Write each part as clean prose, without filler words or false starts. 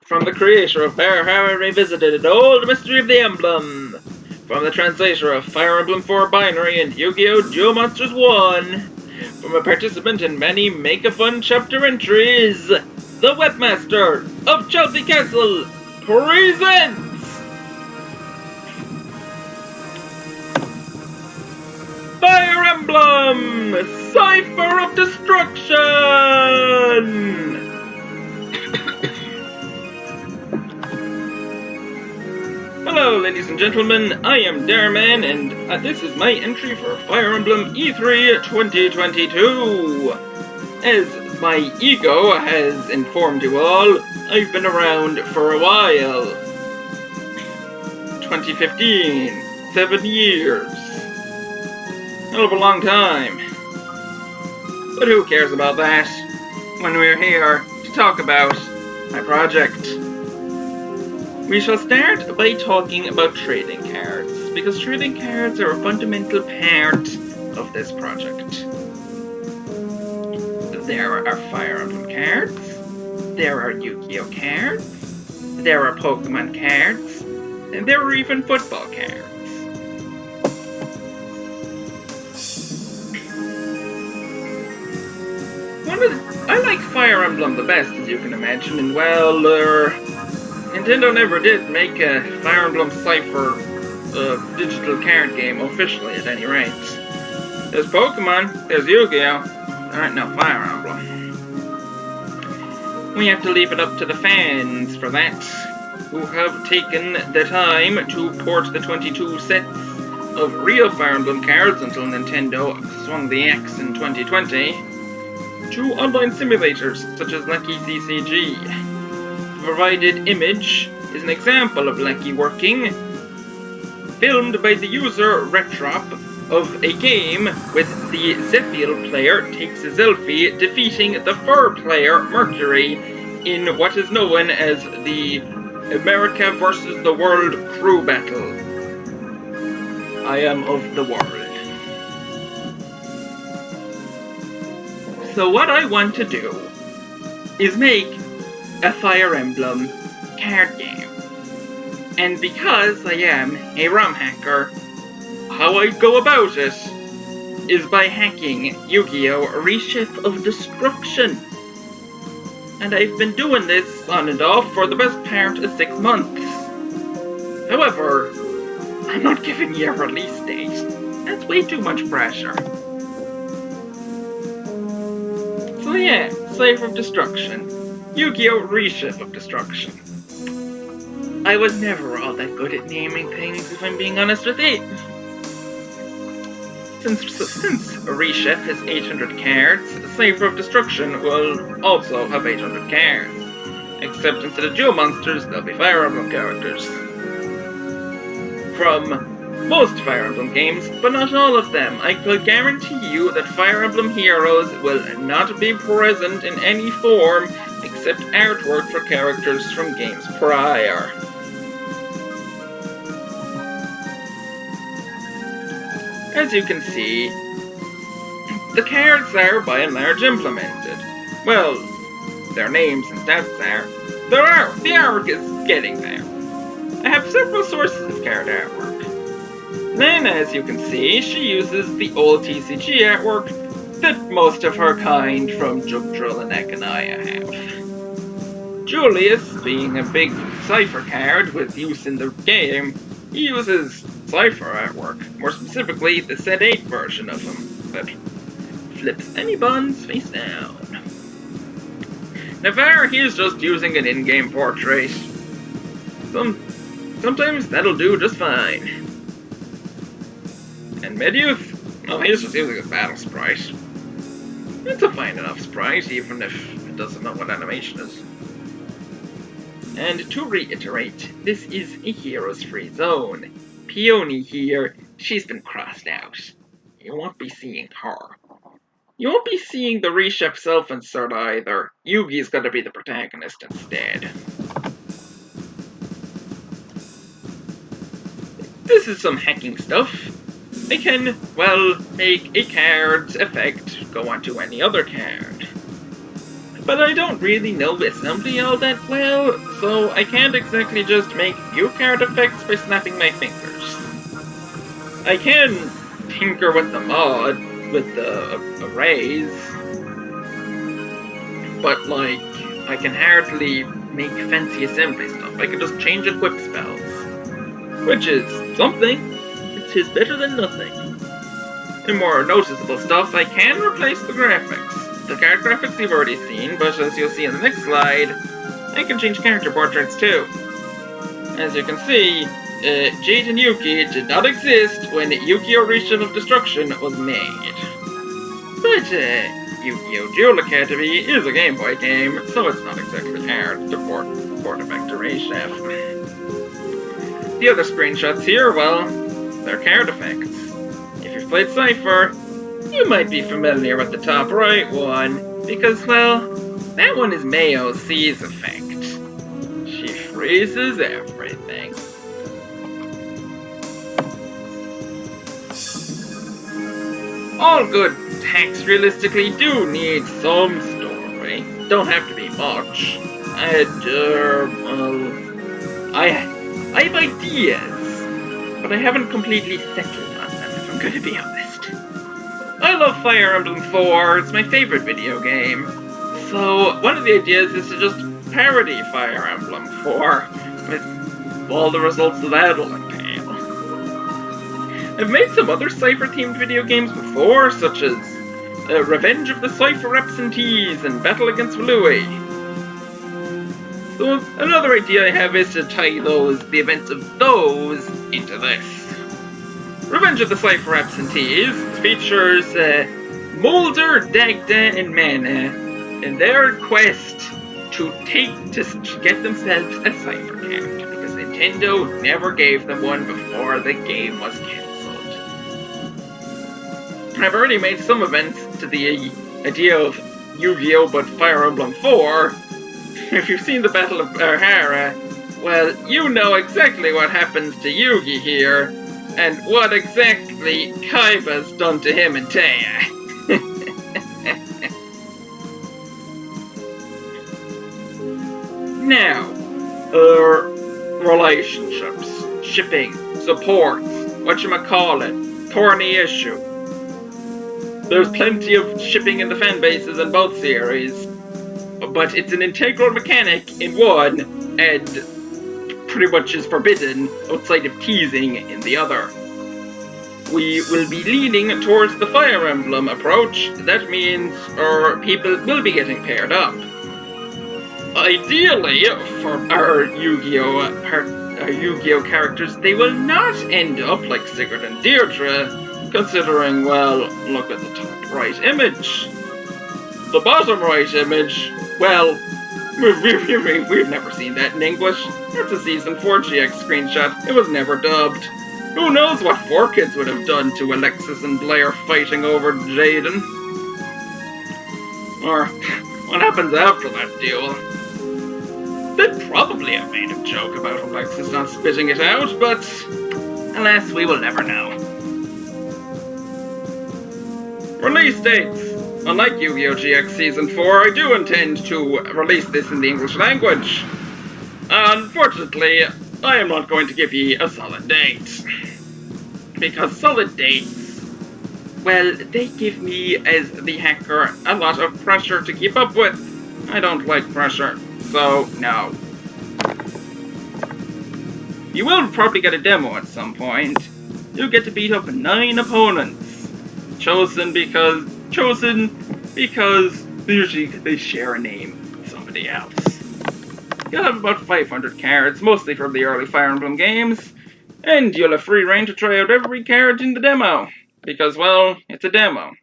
From the creator of Darrman Revisited, an old mystery of the emblem. From the translator of Fire Emblem 4 Binary and Yu-Gi-Oh! Duel Monsters 1. From a participant in many Make-A-Fun chapter entries, the webmaster of Chelsea Castle presents Fire Emblem Cipher of Destruction! Hello ladies and gentlemen, I am Darrman and this is my entry for Fire Emblem E3 2022. As my ego has informed you all, I've been around for a while. 2015, 7 years. Hell of a long time. But who cares about that when we're here to talk about my project. We shall start by talking about trading cards, because trading cards are a fundamental part of this project. There are Fire Emblem cards, there are Yugioh cards, there are Pokemon cards, and there are even football cards. I like Fire Emblem the best, as you can imagine, and well, Nintendo never did make a Fire Emblem Cipher digital card game officially, at any rate. There's Pokemon, there's Yu-Gi-Oh! There ain't no Fire Emblem. We have to leave it up to the fans for that, who have taken the time to port the 22 sets of real Fire Emblem cards until Nintendo swung the axe in 2020 to online simulators such as Lucky CCG. The provided image is an example of Lucky working, filmed by the user Reshef of a game with the Zephyl player takes a selfie defeating the Fur player Mercury in what is known as the America vs. the World crew battle. I am of the world. So what I want to do is make a Fire Emblem card game. And because I am a ROM hacker, how I go about it is by hacking Yugioh Reshef of Destruction. And I've been doing this on and off for the best part of 6 months. However, I'm not giving you a release date. That's way too much pressure. So yeah, Cipher of Destruction. Yugioh Reshef of Destruction. I was never all that good at naming things, if I'm being honest with you. Since Reshef has 800 cards, Cipher of Destruction will also have 800 cards. Except instead of duel monsters, they'll be Fire Emblem characters. From most Fire Emblem games, but not all of them, I could guarantee you that Fire Emblem heroes will not be present in any form except artwork for characters from games prior. As you can see, the cards are by and large implemented. Well, their names and stats are. The artwork is getting there. I have several sources of card artwork. Then, as you can see, she uses the old TCG artwork that most of her kind from Yugioh and Akanaya have. Julius, being a big Cipher card with use in the game, he uses Cipher artwork, more specifically the Set 8 version of him, that flips any buns face down. Navarre, he's just using an in-game portrait. Sometimes that'll do just fine. And Medyuth, oh, he's just using a battle sprite. It's a fine enough sprite, even if it doesn't know what animation is. And to reiterate, this is a heroes free zone. Peony here, she's been crossed out. You won't be seeing her. You won't be seeing the Reshef self-insert either. Yugi's gonna be the protagonist instead. This is some hacking stuff. I can, well, make a card's effect go onto any other card. But I don't really know assembly all that well, so I can't exactly just make view card effects by snapping my fingers. I can tinker with the mod, with the arrays, but like, I can hardly make fancy assembly stuff. I can just change equip spells, which is something. It is better than nothing. In more noticeable stuff, I can replace the graphics. The card graphics you've already seen, but as you'll see in the next slide, I can change character portraits too. As you can see, Jade and Yuki did not exist when Yugioh Reshef of Destruction was made. But Yu-Gi-Oh! Duel Academy is a Game Boy game, so it's not exactly hard to port it back to Reshef. The other screenshots here, well, they're card effects. If you've played Cipher, you might be familiar with the top right one, because, well, that one is Mayo C's effect. She freezes everything. All good texts realistically do need some story. Don't have to be much. I have ideas, but I haven't completely settled on them, if I'm going to be honest. I love Fire Emblem 4, it's my favorite video game. So, one of the ideas is to just parody Fire Emblem 4, with all the results that'll entail. I've made some other Cipher-themed video games before, such as Revenge of the Cipher Absentees and Battle Against Louis. So, another idea I have is to tie the events of those into this. Revenge of the Cipher Absentees features Mulder, Dagda, and Mana in their quest to get themselves a Cipher card, because Nintendo never gave them one before the game was cancelled. I've already made some events to the idea of Yu-Gi-Oh! But Fire Emblem 4. If you've seen the Battle of Hara, well, you know exactly what happens to Yugi here, and what exactly Kaiba's done to him and Taya. Now, relationships, shipping, supports, whatchamacallit, porny issue. There's plenty of shipping in the fan bases in both series, but it's an integral mechanic in one, and pretty much is forbidden outside of teasing in the other. We will be leaning towards the Fire Emblem approach. That means people will be getting paired up. Ideally, for our Yu-Gi-Oh characters, they will not end up like Sigurd and Deirdre, considering, well, look at the top right image. The bottom right image, well, we've never seen that in English. That's a Season 4 GX screenshot. It was never dubbed. Who knows what 4Kids would have done to Alexis and Blair fighting over Jaden? Or what happens after that duel? They'd probably have made a joke about Alexis not spitting it out, but alas, we will never know. Release dates! Unlike Yu-Gi-Oh! GX Season 4, I do intend to release this in the English language. Unfortunately, I am not going to give you a solid date. Because solid dates, well, they give me, as the hacker, a lot of pressure to keep up with. I don't like pressure, so no. You will probably get a demo at some point. You'll get to beat up 9 opponents. Chosen because usually they share a name with somebody else. You'll have about 500 cards, mostly from the early Fire Emblem games, and you'll have free reign to try out every card in the demo, because, well, it's a demo.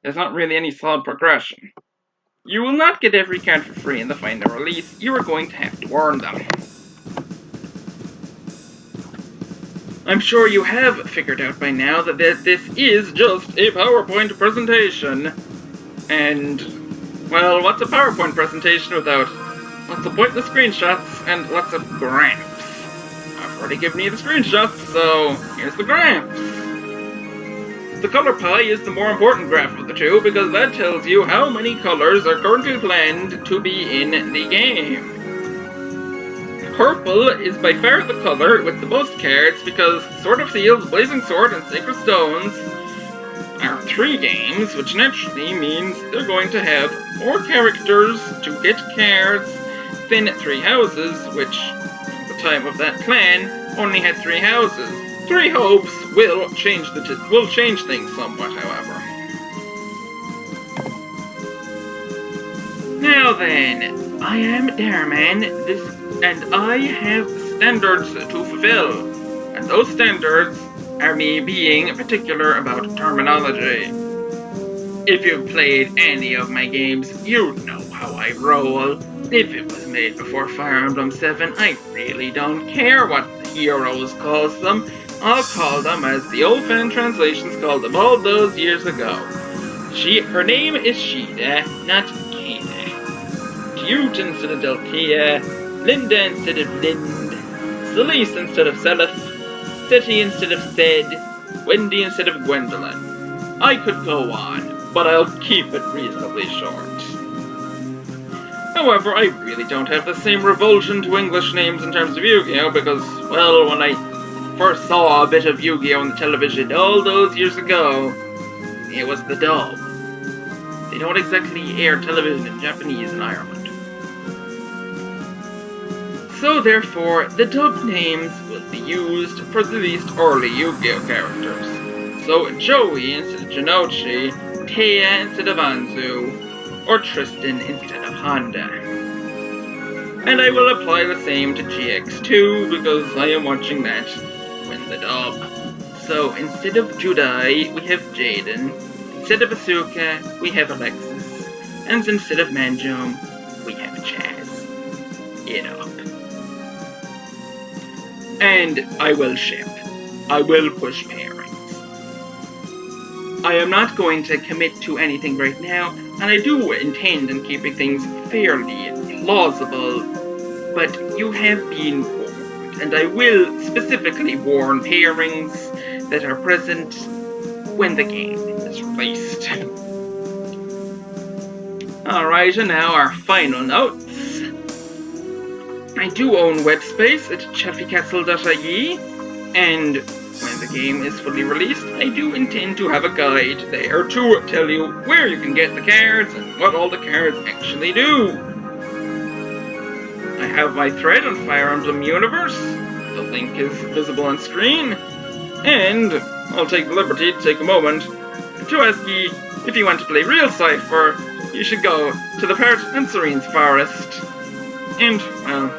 There's not really any solid progression. You will not get every card for free in the final release, you are going to have to earn them. I'm sure you have figured out by now that this is just a PowerPoint presentation. And, well, what's a PowerPoint presentation without lots of pointless screenshots and lots of graphs? I've already given you the screenshots, so here's the graphs. the color pie is the more important graph of the two because that tells you how many colors are currently planned to be in the game. Purple is by far the color with the most cards because Sword of Seals, Blazing Sword, and Sacred Stones are 3 games, which naturally means they're going to have more characters to get cards than 3 houses, which at the time of that plan only had 3 houses. 3 hopes will change things somewhat, however. Now then, I am Darrman, and I have standards to fulfill, and those standards are me being particular about terminology. If you've played any of my games, you know how I roll. If it was made before Fire Emblem 7, I really don't care what the heroes calls them. I'll call them as the old fan translations called them all those years ago. Her name is Sheeda, not Keda. Cute instead of Delkia, Linda instead of Lind, Celeste instead of Selith, Seti instead of Sed, Wendy instead of Gwendolyn. I could go on, but I'll keep it reasonably short. However, I really don't have the same revulsion to English names in terms of Yu-Gi-Oh! Because, well, when I first saw a bit of Yu-Gi-Oh! On the television all those years ago, it was the dub. They don't exactly air television in Japanese in Ireland. So therefore, the dub names will be used for the least early Yu-Gi-Oh! Characters. So Joey instead of Janochi, Taya instead of Anzu, or Tristan instead of Honda. And I will apply the same to GX2 because I am watching that when the dub. So instead of Judai, we have Jaden. Instead of Asuka, we have Alexis. And instead of Manjum, we have Chaz. Get up. And I will ship. I will push pairings. I am not going to commit to anything right now, and I do intend on keeping things fairly plausible, but you have been warned, and I will specifically warn pairings that are present when the game is released. Alright, and now our final notes. I do own web space at chaffycastle.ie, and when the game is fully released, I do intend to have a guide there to tell you where you can get the cards and what all the cards actually do. I have my thread on Fire Emblem Universe. The link is visible on screen. And I'll take the liberty to take a moment to ask you if you want to play real Cipher, you should go to the Part and Serene's Forest. And, well,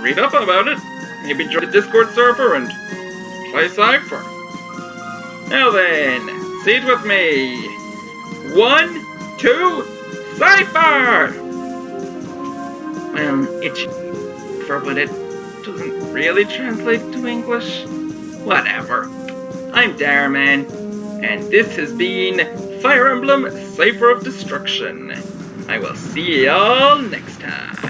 read up about it. Maybe join the Discord server and play Cipher. Now then, say it with me. 1, 2, Cipher! Well, it's but it doesn't really translate to English. Whatever. I'm Darrman, and this has been Fire Emblem Cipher of Destruction. I will see y'all next time.